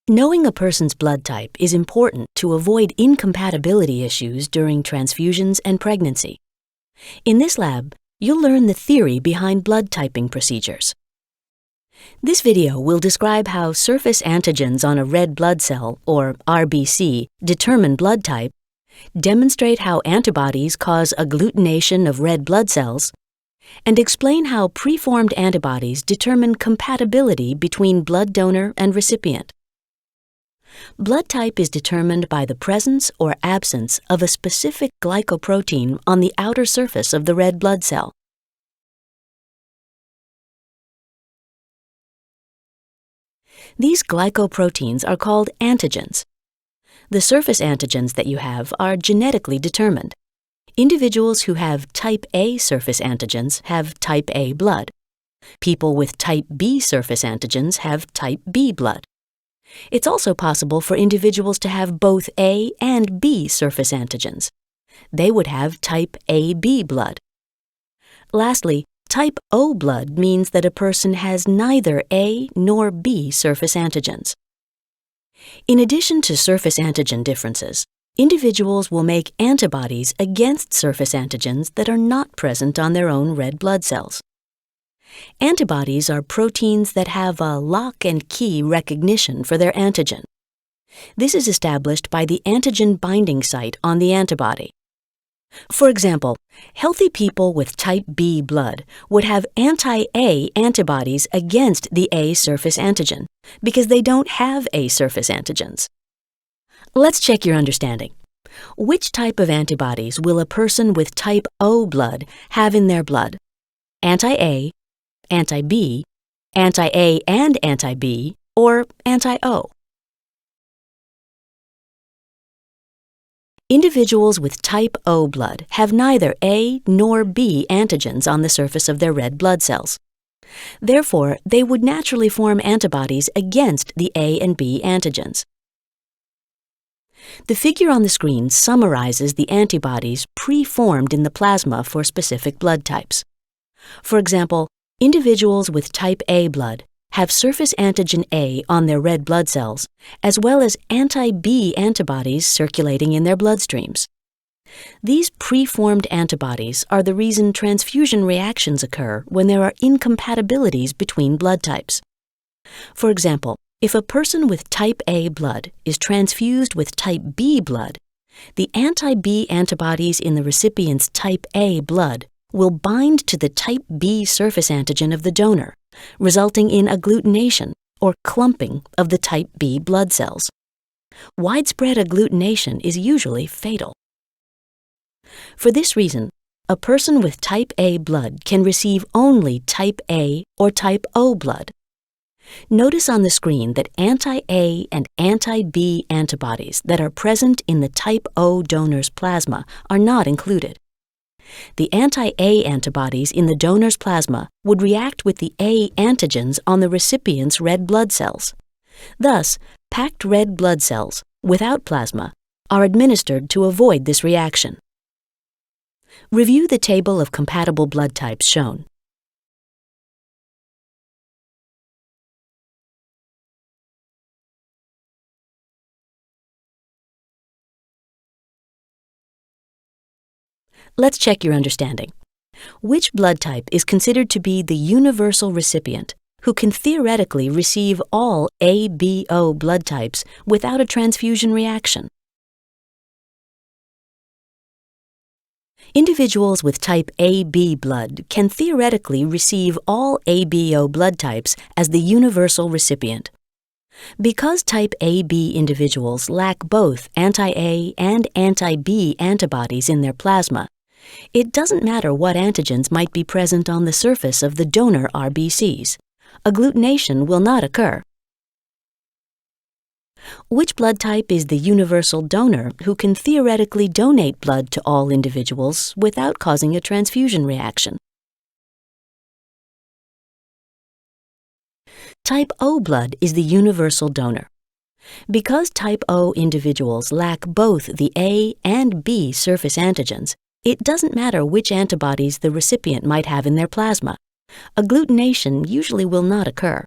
Knowing a person's blood type is important to avoid incompatibility issues during transfusions and pregnancy. In this lab, you'll learn the theory behind blood typing procedures. This video will describe how surface antigens on a red blood cell, or RBC, determine blood type, demonstrate how antibodies cause agglutination of red blood cells, and explain how preformed antibodies determine compatibility between blood donor and recipient. Blood type is determined by the presence or absence of a specific glycoprotein on the outer surface of the red blood cell. These glycoproteins are called antigens. The surface antigens that you have are genetically determined. Individuals who have type A surface antigens have type A blood. People with type B surface antigens have type B blood. It's also possible for individuals to have both A and B surface antigens. They would have type AB blood. Lastly, type O blood means that a person has neither A nor B surface antigens. In addition to surface antigen differences, individuals will make antibodies against surface antigens that are not present on their own red blood cells. Antibodies are proteins that have a lock and key recognition for their antigen. This is established by the antigen binding site on the antibody. For example, healthy people with type B blood would have anti-A antibodies against the A surface antigen because they don't have A surface antigens. Let's check your understanding. Which type of antibodies will a person with type O blood have in their blood? Anti-A, anti-B, anti-A and anti-B, or anti-O? Individuals with type O blood have neither A nor B antigens on the surface of their red blood cells. Therefore, they would naturally form antibodies against the A and B antigens. The figure on the screen summarizes the antibodies pre-formed in the plasma for specific blood types. For example, individuals with type A blood have surface antigen A on their red blood cells, as well as anti-B antibodies circulating in their bloodstreams. These preformed antibodies are the reason transfusion reactions occur when there are incompatibilities between blood types. For example, if a person with type A blood is transfused with type B blood, the anti-B antibodies in the recipient's type A blood will bind to the type B surface antigen of the donor, resulting in agglutination, or clumping, of the type B blood cells. Widespread agglutination is usually fatal. For this reason, a person with type A blood can receive only type A or type O blood. Notice on the screen that anti-A and anti-B antibodies that are present in the type O donor's plasma are not included. The anti-A antibodies in the donor's plasma would react with the A antigens on the recipient's red blood cells. Thus, packed red blood cells, without plasma, are administered to avoid this reaction. Review the table of compatible blood types shown. Let's check your understanding. Which blood type is considered to be the universal recipient, who can theoretically receive all ABO blood types without a transfusion reaction? Individuals with type AB blood can theoretically receive all ABO blood types as the universal recipient. Because type AB individuals lack both anti-A and anti-B antibodies in their plasma, it doesn't matter what antigens might be present on the surface of the donor RBCs. Agglutination will not occur. Which blood type is the universal donor who can theoretically donate blood to all individuals without causing a transfusion reaction? Type O blood is the universal donor. Because type O individuals lack both the A and B surface antigens, it doesn't matter which antibodies the recipient might have in their plasma. Agglutination usually will not occur.